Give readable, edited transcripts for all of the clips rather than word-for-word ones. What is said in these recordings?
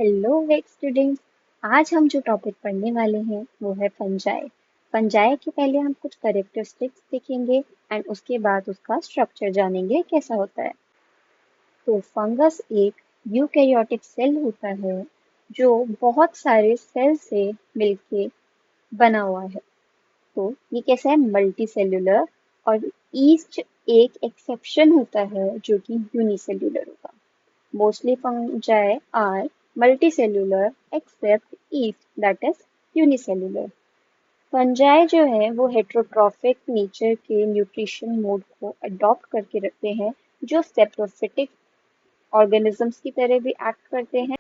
Hello wait students. आज हम जो टॉपिक पढ़ने वाले हैं वो है फंजाई। फंजाई के पहले हम कुछ कैरेक्टरिस्टिक्स देखेंगे एंड उसके बाद उसका स्ट्रक्चर जानेंगे कैसा होता है। तो फंगस एक यूकैरियोटिक सेल होता है जो बहुत सारे सेल से मिलके बना हुआ है। तो ये कैसा है, मल्टी सेल्यूलर। और ईस्ट एक एक्सेप्शन होता है जो कि यूनिसेल्यूलर होगा। Mostly fungi are multicellular except yeast that is unicellular. Fungi जो है वो हेट्रोट्रॉफिक नेचर के न्यूट्रिशन मोड को अडॉप्ट करके रखते हैं जो सेप्रोफिटिक ऑर्गेनिजम्स की तरह भी एक्ट करते हैं।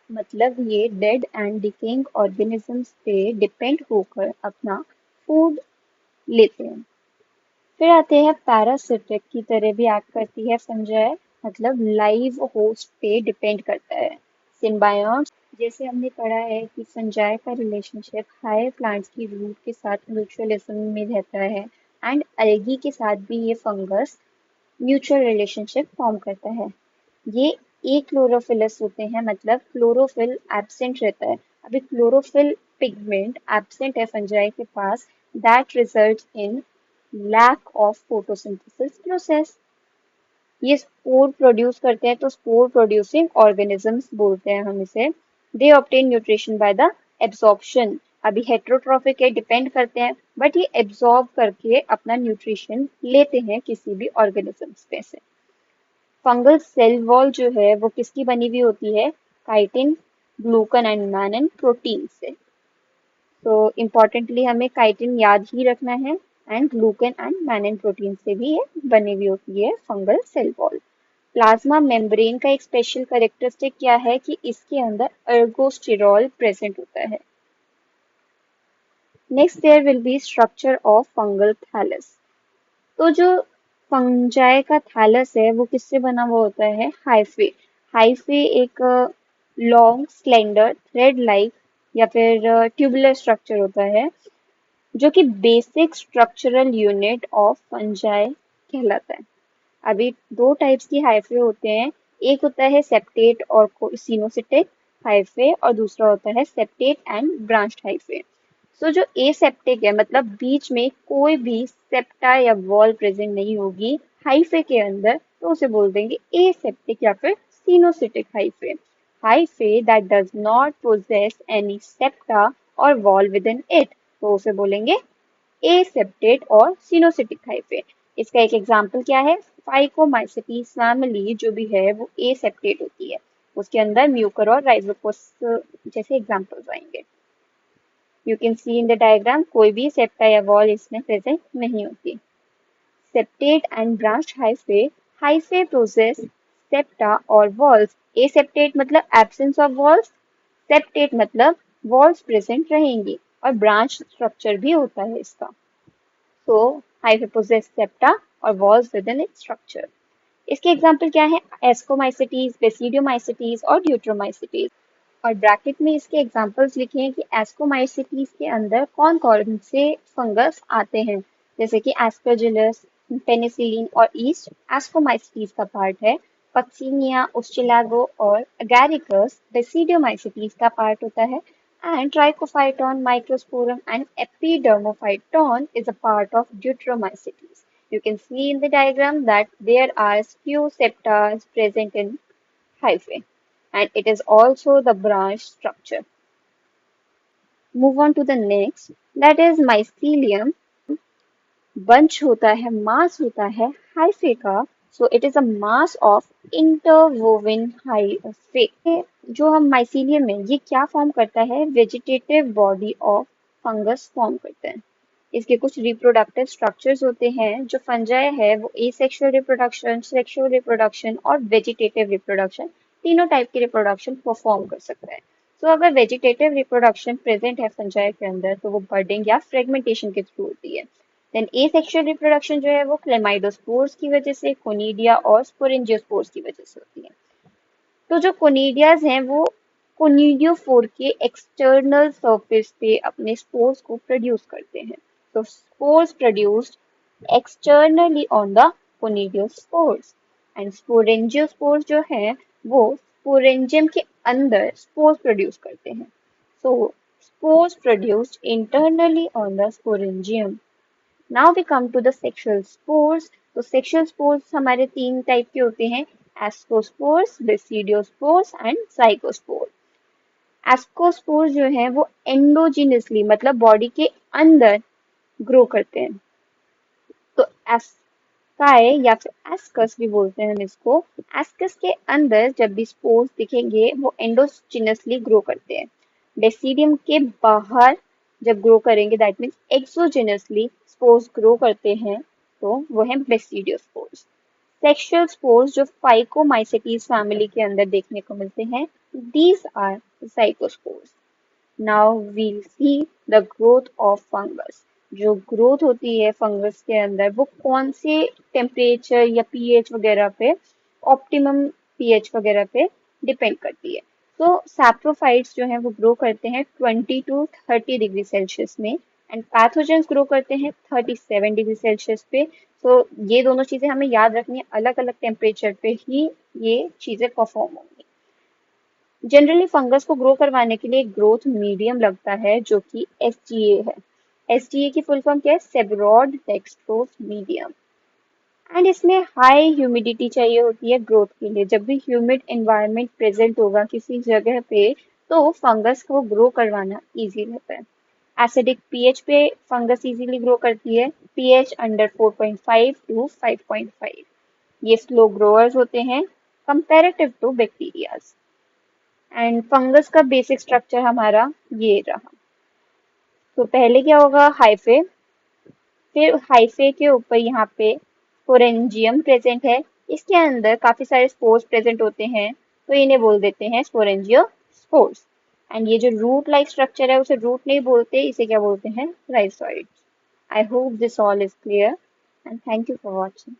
मतलब ये डेड एंड डिकेइंग ऑर्गेनिजम्स पे डिपेंड होकर अपना फूड लेते हैं। फिर आते हैं पैरासिटिक की तरह भी एक्ट करती है फंजाई। मतलब लाइव होस्ट पे डिपेंड करता है। सिम्बायोट्स, जैसे हमने पढ़ा है कि फंजाई का रिलेशनशिप हायर प्लांट्स की रूट के साथ म्यूचुअलिज्म में रहता है एंड अलगी के साथ भी ये फंगस म्यूचुअल रिलेशनशिप फॉर्म करता है। ये क्लोरोफिलस होते हैं, मतलब क्लोरोफिल एब्सेंट रहता है। अभी क्लोरोफिल पिगमेंट एब्सेंट है फंजाई के पास, that result in lack of photosynthesis process. ये स्पोर प्रोड्यूस करते हैं तो स्पोर प्रोड्यूसिंग ऑर्गेनिजम्स बोलते हैं हम इसे। They obtain nutrition by the absorption. अभी हेट्रोट्रॉफिक है, डिपेंड करते हैं, बट ये एब्जॉर्ब करके अपना न्यूट्रिशन लेते हैं किसी भी ऑर्गेनिजम्स पे से। फंगल सेल वॉल जो है वो किसकी बनी हुई होती है? Chitin, glucan and mannan protein से। तो इम्पॉर्टेंटली हमें काइटिन याद ही रखना है and glucan and mannan protein से भी ये बनी हुई होती है fungal cell wall. Plasma membrane का एक स्पेशल कैरेक्टरिस्टिक क्या है कि इसके अंदर अर्गोस्टेरॉल प्रेजेंट होता है। Next there will be structure of fungal thallus. तो जो फंजाई का थैलस है वो किससे बना हुआ होता है? हाइफे। हाइफे एक लॉन्ग स्लेंडर थ्रेड लाइक या फिर ट्यूबुलर स्ट्रक्चर होता है जो कि basic structural unit of fungi कहलाता है। अभी दो टाइप्स की हाइफे होते हैं। एक होता है सेप्टेट और सिनोसिटिक हाइफे और दूसरा होता है सेप्टेट एंड ब्रांच्ड हाइफे। सो जो एसेप्टिक है, मतलब बीच में कोई भी सेप्टा या वॉल प्रेजेंट नहीं होगी हाइफे के अंदर, तो उसे बोल देंगे एसेप्टिक या फिर coenocytic hyphae. Hyphae that does not possess any septa और वॉल विद इन इट, तो उसे बोलेंगे एसेप्टेट और सिनोसिटिक हाइफे। इसका एक एग्जाम्पल क्या है? फाइकोमाइसिटीज फैमिली जो भी है वो एसेप्टेट होती है। उसके अंदर म्यूकर और राइजोपोस जैसे एग्जाम्पल्स आएंगे। You can see in the diagram कोई भी सेप्टा या वॉल इसमें प्रेजेंट नहीं होती। Septate and branched hyphae. Hyphae process septa और वॉल्स। एसेप्टेट मतलब एब्सेंस ऑफ वॉल्स, सेप्टेट मतलब वॉल्स प्रेजेंट रहेंगी और ब्रांच स्ट्रक्चर भी होता है इसका। So hyphae possess septa और walls within its structure. इसके एग्जाम्पल क्या है? एस्कोमाइसिटीज, बेसिडियोमाइसिटीज और ड्यूट्रोमाइसिटीज। और ब्रैकेट में इसके एग्जाम्पल्स लिखे हैं कि एस्कोमाइसिटीज के अंदर कौन कौन से फंगस आते हैं, जैसे कि एस्परजिलस, पेनिसिलिन और ईस्ट एस्कोमाइसिटीज का पार्ट है। पक्सीनिया, ओस्टिलागो और अगैरिकस बेसिडियोमाइसिटीज का पार्ट होता है। And Trichophyton, Microsporum and Epidermophyton is a part of Deuteromycetes. You can see in the diagram that there are few septa present in hyphae, and it is also the branch structure. Move on to the next, that is mycelium. Bunch होता है, मास होता है hyphae का। So it is a mass of interwoven hyphae. जो हम mycelium में ये क्या फॉर्म करता है? Vegetative body of fungus form करता है। इसके कुछ रिप्रोडक्टिव स्ट्रक्चर्स होते हैं। जो फंजाई है वो एसेक्सुअल रिप्रोडक्शन, सेक्सुअल रिप्रोडक्शन और वेजिटेटिव रिप्रोडक्शन, तीनों टाइप की रिप्रोडक्शन परफॉर्म कर सकता है। तो अगर वेजिटेटिव रिप्रोडक्शन प्रेजेंट है फंजाई के अंदर तो वो बर्डिंग या फ्रेगमेंटेशन के थ्रू होती है। देन एसेक्सुअल रिप्रोडक्शन जो है वो क्लेमाइडोस्पोर्स की वजह से, कोनिडिया और स्पोरेंजियोस्पोर्स की वजह से होती है। तो जो कोनिडियाज हैं वो कोनिडियोफोर के एक्सटर्नल सरफेस पे अपने स्पोर्स को प्रोड्यूस करते हैं। तो spores produced externally on the conidiospores, and sporangiosपोर्स जो है वो स्पोरेंजियम के अंदर स्पोर्स प्रोड्यूस करते हैं। So spores produced internally on the sporangium. Now we come to the sexual spores. तो सेक्सुअल स्पोर्स हमारे तीन टाइप के होते हैं, ascospores, basidiospores and zygospore. Ascospore जो है वो एंडोजिनसली मतलब बॉडी के अंदर ग्रो करते हैं। तो एस्काई या फिर एस्कस भी बोलते हैं हम इसको। एस्कस के अंदर जब भी स्पोर्स दिखेंगे वो एंडोजिनसली ग्रो करते हैं। बेसिडियम के बाहर जब ग्रो करेंगे दैट मीन्स एक्सोजिनसली स्पोर्स ग्रो करते हैं, तो वो है बेसिडियोस्पोर्स। सेक्सुअल स्पोर्स जो फाइकोमाइसेटीज फैमिली के अंदर देखने को मिलते हैं, these are zygospores. Now we'll see the growth of fungus. जो ग्रोथ होती है फंगस के अंदर वो कौन से टेम्परेचर या पीएच वगैरह पे, ऑप्टिमम पीएच वगैरह पे डिपेंड करती है। तो सैप्रोफाइट्स जो है वो ग्रो करते हैं 20 to 30 डिग्री सेल्सियस में, एंड पैथोजेंस ग्रो करते हैं 37 डिग्री सेल्सियस पे। तो ये दोनों चीजें हमें याद रखनी है, अलग अलग टेम्परेचर पे ही ये चीजें परफॉर्म होंगी। जनरली फंगस को ग्रो करवाने के लिए एक ग्रोथ मीडियम लगता है जो कि एसजीए है। एसजीए की फुल फॉर्म क्या है? सेबरॉड डेक्सट्रोज मीडियम। एंड इसमें हाई ह्यूमिडिटी चाहिए होती है ग्रोथ के लिए। जब भी ह्यूमिड एनवायरनमेंट प्रेजेंट होगा किसी जगह पे तो फंगस को ग्रो करवाना इजी रहता है। एसिडिक पीएच पे फंगस इजीली ग्रो करती है, पीएच अंडर 4.5 to 5.5। ये स्लो ग्रोअर्स होते हैं comparative to bacterias. And fungus का बेसिक स्ट्रक्चर हमारा ये रहा। तो पहले क्या होगा? हाइफे, फिर हाइफे के ऊपर यहाँ पे स्पोरेंजियम प्रेजेंट है, इसके अंदर काफी सारे स्पोर्स प्रेजेंट होते हैं, तो इन्हें बोल देते हैं स्पोरेंजियो स्पोर्स। एंड ये जो रूट लाइक स्ट्रक्चर है उसे रूट नहीं बोलते, इसे क्या बोलते हैं? Rhizoid. I hope this all is clear and thank you for watching.